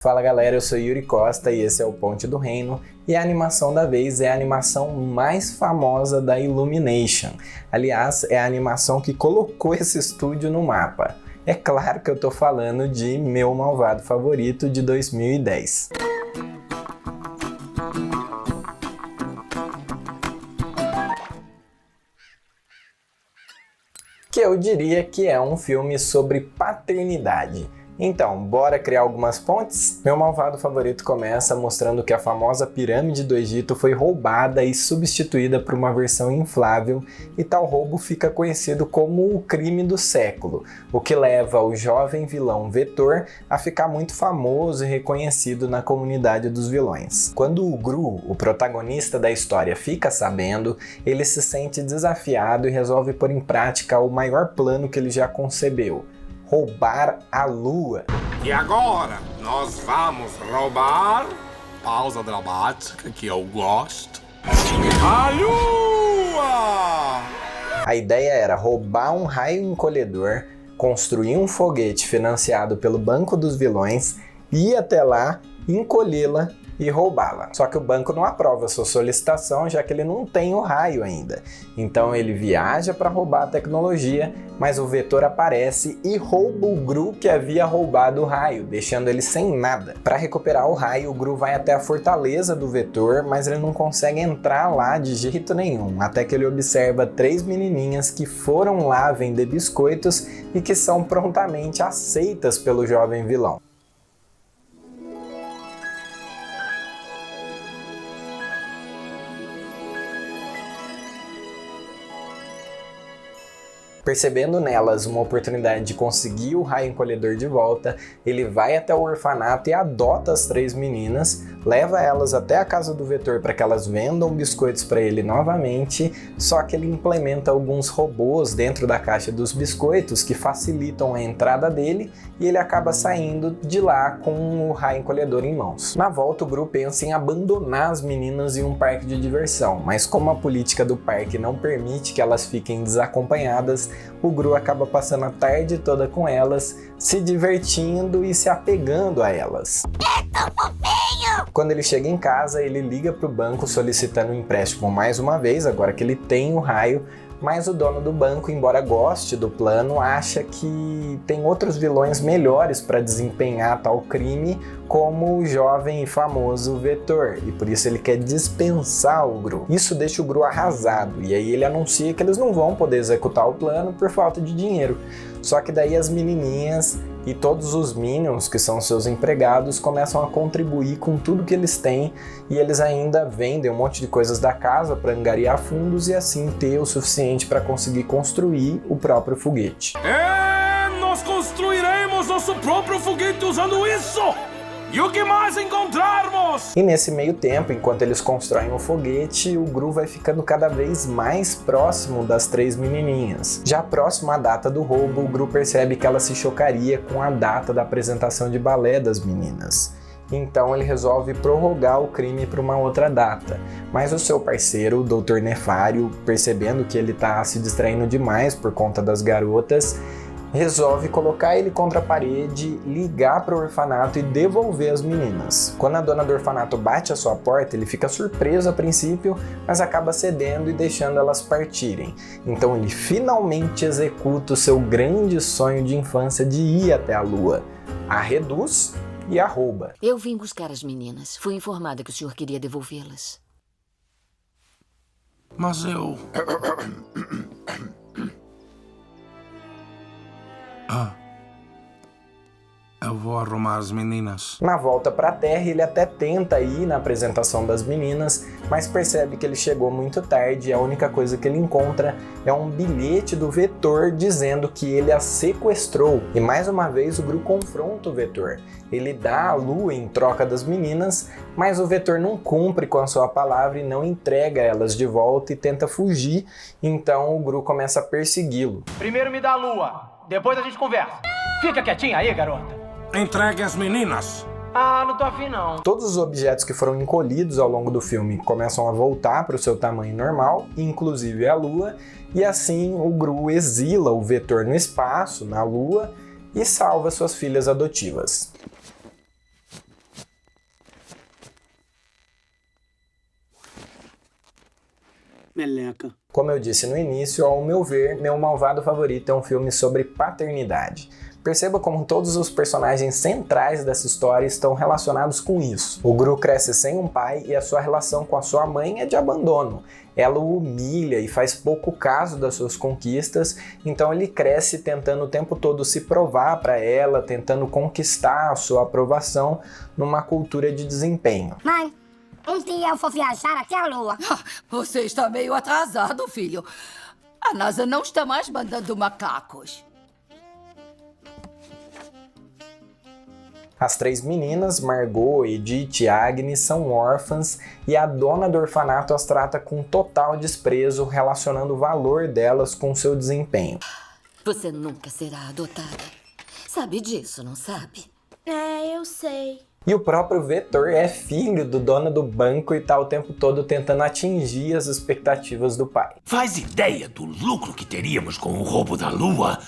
Fala galera, eu sou Yuri Costa e esse é o Ponte do Reino, e a animação da vez é a animação mais famosa da Illumination. Aliás, é a animação que colocou esse estúdio no mapa. É claro que eu tô falando de Meu Malvado Favorito de 2010. Que eu diria que é um filme sobre paternidade. Então, bora criar algumas pontes? Meu Malvado Favorito começa mostrando que a famosa pirâmide do Egito foi roubada e substituída por uma versão inflável, e tal roubo fica conhecido como o crime do século, o que leva o jovem vilão Vetor a ficar muito famoso e reconhecido na comunidade dos vilões. Quando o Gru, o protagonista da história, fica sabendo, ele se sente desafiado e resolve pôr em prática o maior plano que ele já concebeu: roubar a Lua. E agora, nós vamos roubar, pausa dramática que eu gosto, a Lua! A ideia era roubar um raio encolhedor, construir um foguete financiado pelo Banco dos Vilões, ir até lá, encolhê-la e roubá-la. Só que o banco não aprova sua solicitação, já que ele não tem o raio ainda. Então ele viaja para roubar a tecnologia, mas o Vetor aparece e rouba o Gru que havia roubado o raio, deixando ele sem nada. Para recuperar o raio, o Gru vai até a fortaleza do Vetor, mas ele não consegue entrar lá de jeito nenhum, até que ele observa 3 menininhas que foram lá vender biscoitos e que são prontamente aceitas pelo jovem vilão. Percebendo nelas uma oportunidade de conseguir o raio encolhedor de volta, ele vai até o orfanato e adota as 3 meninas, leva elas até a casa do Vetor para que elas vendam biscoitos para ele novamente, só que ele implementa alguns robôs dentro da caixa dos biscoitos que facilitam a entrada dele, e ele acaba saindo de lá com o raio encolhedor em mãos. Na volta, o Gru pensa em abandonar as meninas em um parque de diversão, mas como a política do parque não permite que elas fiquem desacompanhadas, o Gru acaba passando a tarde toda com elas, se divertindo e se apegando a elas. Quando ele chega em casa, ele liga para o banco solicitando um empréstimo mais uma vez, agora que ele tem o raio, mas o dono do banco, embora goste do plano, acha que tem outros vilões melhores para desempenhar tal crime, como o jovem e famoso Vetor, e por isso ele quer dispensar o Gru. Isso deixa o Gru arrasado, e aí ele anuncia que eles não vão poder executar o plano por falta de dinheiro. Só que daí as menininhas e todos os Minions, que são seus empregados, começam a contribuir com tudo que eles têm, e eles ainda vendem um monte de coisas da casa para angariar fundos e assim ter o suficiente para conseguir construir o próprio foguete. Nós construiremos nosso próprio foguete usando isso! E o que mais encontrarmos? E nesse meio tempo, enquanto eles constroem o foguete, o Gru vai ficando cada vez mais próximo das 3 menininhas. Já próximo à data do roubo, o Gru percebe que ela se chocaria com a data da apresentação de balé das meninas. Então ele resolve prorrogar o crime para uma outra data. Mas o seu parceiro, o Dr. Nefário, percebendo que ele está se distraindo demais por conta das garotas, resolve colocar ele contra a parede, ligar para o orfanato e devolver as meninas. Quando a dona do orfanato bate a sua porta, ele fica surpreso a princípio, mas acaba cedendo e deixando elas partirem. Então ele finalmente executa o seu grande sonho de infância de ir até a Lua, a reduz e a rouba. Eu vim buscar as meninas. Fui informada que o senhor queria devolvê-las. Mas eu... Eu vou arrumar as meninas. Na volta para a Terra, ele até tenta ir na apresentação das meninas, mas percebe que ele chegou muito tarde e a única coisa que ele encontra é um bilhete do Vetor dizendo que ele a sequestrou. E mais uma vez o Gru confronta o Vetor. Ele dá a Lua em troca das meninas, mas o Vetor não cumpre com a sua palavra e não entrega elas de volta e tenta fugir, então o Gru começa a persegui-lo. Primeiro me dá a Lua, depois a gente conversa. Fica quietinha aí, garota. Entregue as meninas. Ah, não tô afim não. Todos os objetos que foram encolhidos ao longo do filme começam a voltar para o seu tamanho normal, inclusive a Lua, e assim o Gru exila o Vetor no espaço, na Lua, e salva suas filhas adotivas. Meleca. Como eu disse no início, ao meu ver, meu malvado favorito é um filme sobre paternidade. Perceba como todos os personagens centrais dessa história estão relacionados com isso. O Gru cresce sem um pai e a sua relação com a sua mãe é de abandono. Ela o humilha e faz pouco caso das suas conquistas, então ele cresce tentando o tempo todo se provar para ela, tentando conquistar a sua aprovação numa cultura de desempenho. Mãe, um dia eu vou viajar até a Lua. Você está meio atrasado, filho. A NASA não está mais mandando macacos. As três meninas, Margot, Edith e Agnes, são órfãs e a dona do orfanato as trata com total desprezo, relacionando o valor delas com seu desempenho. Você nunca será adotada. Sabe disso, não sabe? É, eu sei. E o próprio Vetor é filho do dono do banco e tá o tempo todo tentando atingir as expectativas do pai. Faz ideia do lucro que teríamos com o roubo da Lua?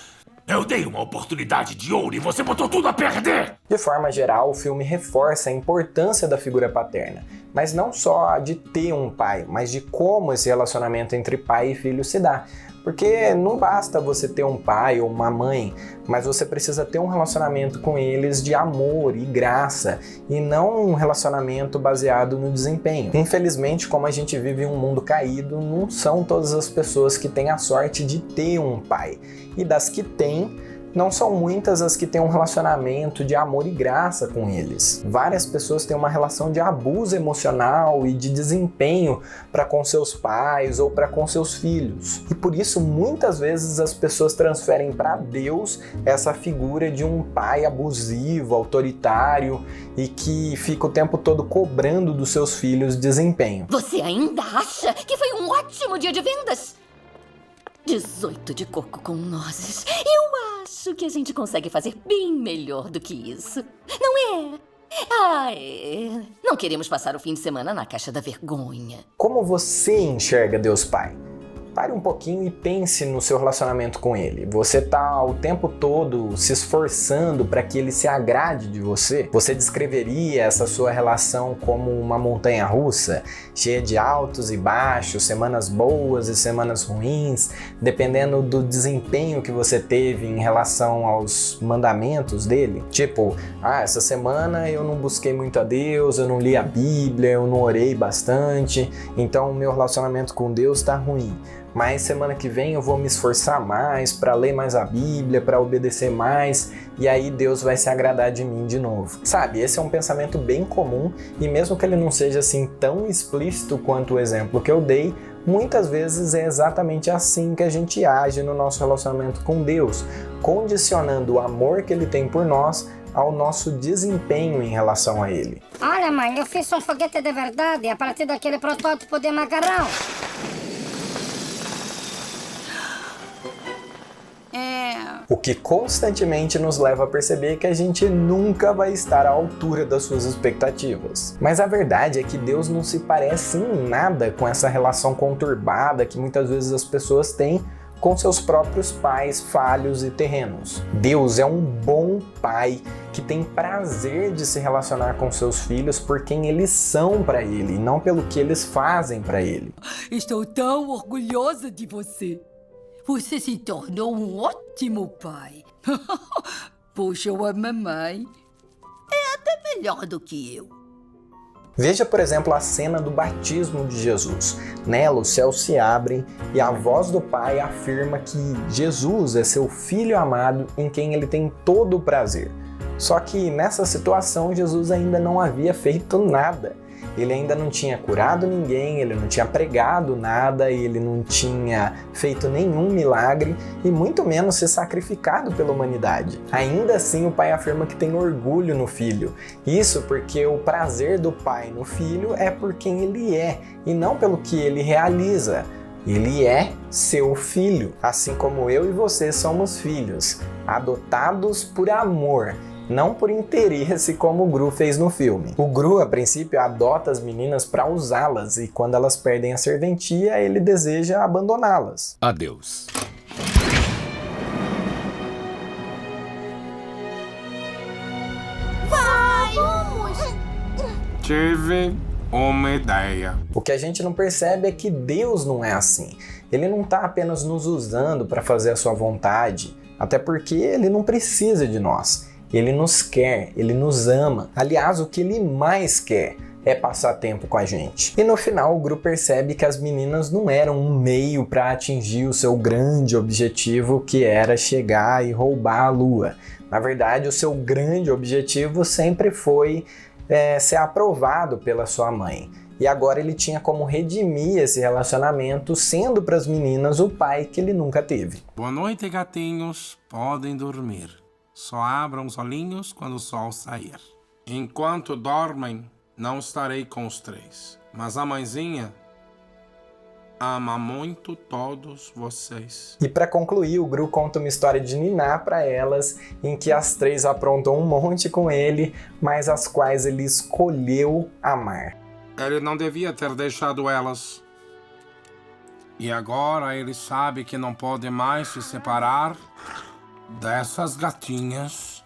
Eu dei uma oportunidade de ouro e você botou tudo a perder! De forma geral, o filme reforça a importância da figura paterna, mas não só de ter um pai, mas de como esse relacionamento entre pai e filho se dá. Porque não basta você ter um pai ou uma mãe, mas você precisa ter um relacionamento com eles de amor e graça, e não um relacionamento baseado no desempenho. Infelizmente, como a gente vive em um mundo caído, não são todas as pessoas que têm a sorte de ter um pai. E das que têm, não são muitas as que têm um relacionamento de amor e graça com eles. Várias pessoas têm uma relação de abuso emocional e de desempenho para com seus pais ou para com seus filhos. E por isso, muitas vezes, as pessoas transferem para Deus essa figura de um pai abusivo, autoritário e que fica o tempo todo cobrando dos seus filhos desempenho. Você ainda acha que foi um ótimo dia de vendas? 18 de coco com nozes. Eu acho que a gente consegue fazer bem melhor do que isso. Não é? Não queremos passar o fim de semana na caixa da vergonha. Como você enxerga Deus Pai? Pare um pouquinho e pense no seu relacionamento com Ele. Você está o tempo todo se esforçando para que Ele se agrade de você? Você descreveria essa sua relação como uma montanha-russa, cheia de altos e baixos, semanas boas e semanas ruins, dependendo do desempenho que você teve em relação aos mandamentos dele? Tipo, essa semana eu não busquei muito a Deus, eu não li a Bíblia, eu não orei bastante, então o meu relacionamento com Deus está ruim. Mas semana que vem eu vou me esforçar mais para ler mais a Bíblia, para obedecer mais, e aí Deus vai se agradar de mim de novo. Sabe, esse é um pensamento bem comum, e mesmo que ele não seja assim tão explícito quanto o exemplo que eu dei, muitas vezes é exatamente assim que a gente age no nosso relacionamento com Deus, condicionando o amor que Ele tem por nós ao nosso desempenho em relação a Ele. Olha, mãe, eu fiz um foguete de verdade a partir daquele protótipo de macarrão. O que constantemente nos leva a perceber que a gente nunca vai estar à altura das suas expectativas. Mas a verdade é que Deus não se parece em nada com essa relação conturbada que muitas vezes as pessoas têm com seus próprios pais falhos e terrenos. Deus é um bom pai que tem prazer de se relacionar com seus filhos por quem eles são para ele, e não pelo que eles fazem para ele. Estou tão orgulhosa de você. Você se tornou um ótimo pai. Puxa, a mamãe é até melhor do que eu. Veja, por exemplo, a cena do batismo de Jesus. Nela, os céus se abrem e a voz do Pai afirma que Jesus é seu Filho amado em quem ele tem todo o prazer. Só que nessa situação, Jesus ainda não havia feito nada. Ele ainda não tinha curado ninguém, ele não tinha pregado nada, ele não tinha feito nenhum milagre e muito menos se sacrificado pela humanidade. Ainda assim, o pai afirma que tem orgulho no filho. Isso porque o prazer do pai no filho é por quem ele é e não pelo que ele realiza. Ele é seu filho, assim como eu e você somos filhos, adotados por amor, não por interesse como o Gru fez no filme. O Gru, a princípio, adota as meninas para usá-las e quando elas perdem a serventia, ele deseja abandoná-las. Adeus. Vai! Vamos! Tive uma ideia. O que a gente não percebe é que Deus não é assim. Ele não está apenas nos usando para fazer a sua vontade, até porque ele não precisa de nós. Ele nos quer, ele nos ama. Aliás, o que ele mais quer é passar tempo com a gente. E no final, o Gru percebe que as meninas não eram um meio para atingir o seu grande objetivo, que era chegar e roubar a Lua. Na verdade, o seu grande objetivo sempre foi ser aprovado pela sua mãe. E agora ele tinha como redimir esse relacionamento, sendo para as meninas o pai que ele nunca teve. Boa noite, gatinhos. Podem dormir. Só abram os olhinhos quando o sol sair. Enquanto dormem, não estarei com os três. Mas a mãezinha ama muito todos vocês. E para concluir, o Gru conta uma história de Niná para elas, em que as três aprontam um monte com ele, mas as quais ele escolheu amar. Ele não devia ter deixado elas. E agora ele sabe que não pode mais se separar dessas gatinhas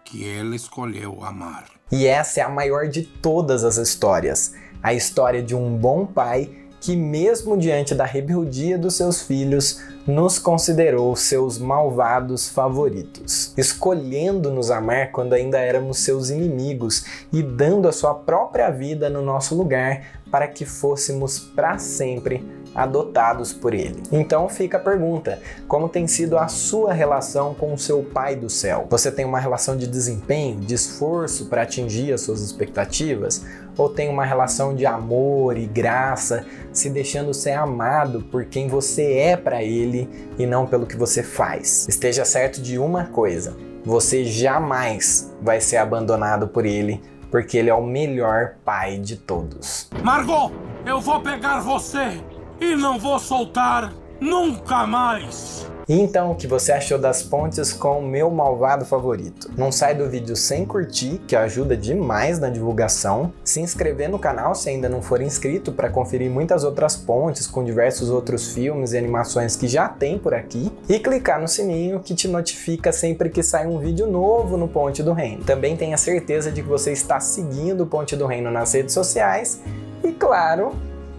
que ele escolheu amar. E essa é a maior de todas as histórias. A história de um bom pai que, mesmo diante da rebeldia dos seus filhos, nos considerou seus malvados favoritos, escolhendo nos amar quando ainda éramos seus inimigos e dando a sua própria vida no nosso lugar para que fôssemos para sempre adotados por ele. Então fica a pergunta: como tem sido a sua relação com o seu Pai do céu? Você tem uma relação de desempenho, de esforço para atingir as suas expectativas? Ou tem uma relação de amor e graça, se deixando ser amado por quem você é para ele e não pelo que você faz? Esteja certo de uma coisa: você jamais vai ser abandonado por ele, porque ele é o melhor pai de todos. Margot, eu vou pegar você e não vou soltar nunca mais. E então, o que você achou das pontes com o meu malvado favorito? Não sai do vídeo sem curtir, que ajuda demais na divulgação. Se inscrever no canal se ainda não for inscrito, para conferir muitas outras pontes com diversos outros filmes e animações que já tem por aqui. E clicar no sininho que te notifica sempre que sai um vídeo novo no Ponte do Reino. Também tenha certeza de que você está seguindo o Ponte do Reino nas redes sociais. E claro,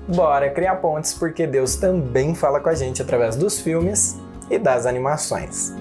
bora criar pontes, porque Deus também fala com a gente através dos filmes e das animações.